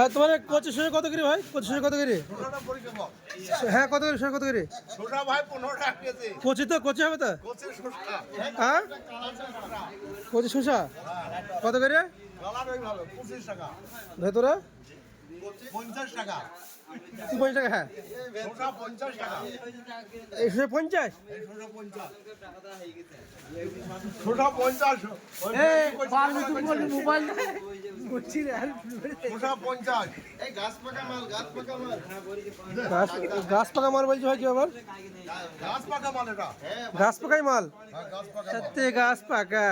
আর তোমার কচু শসা কত করে ভাই? কচু শসা কত করে? হ্যাঁ কত করে? শসা কত করে? কচি তো কচি হবে তো? হ্যাঁ কচি শসা কত করে? ভেতরে 50 টাকা। 50 টাকা। হ্যাঁ শসা 50 টাকা। এই শসা 50। শসা 50। মোবাইল শসা 50। গাছ পাকা মাল বলছি ভাই কি আবার? গাছ পাকা মাল এটা। গাছ পাকাই মাল। হ্যাঁ, গাছ পাকা মাল। সত্যি গাছ পাকা।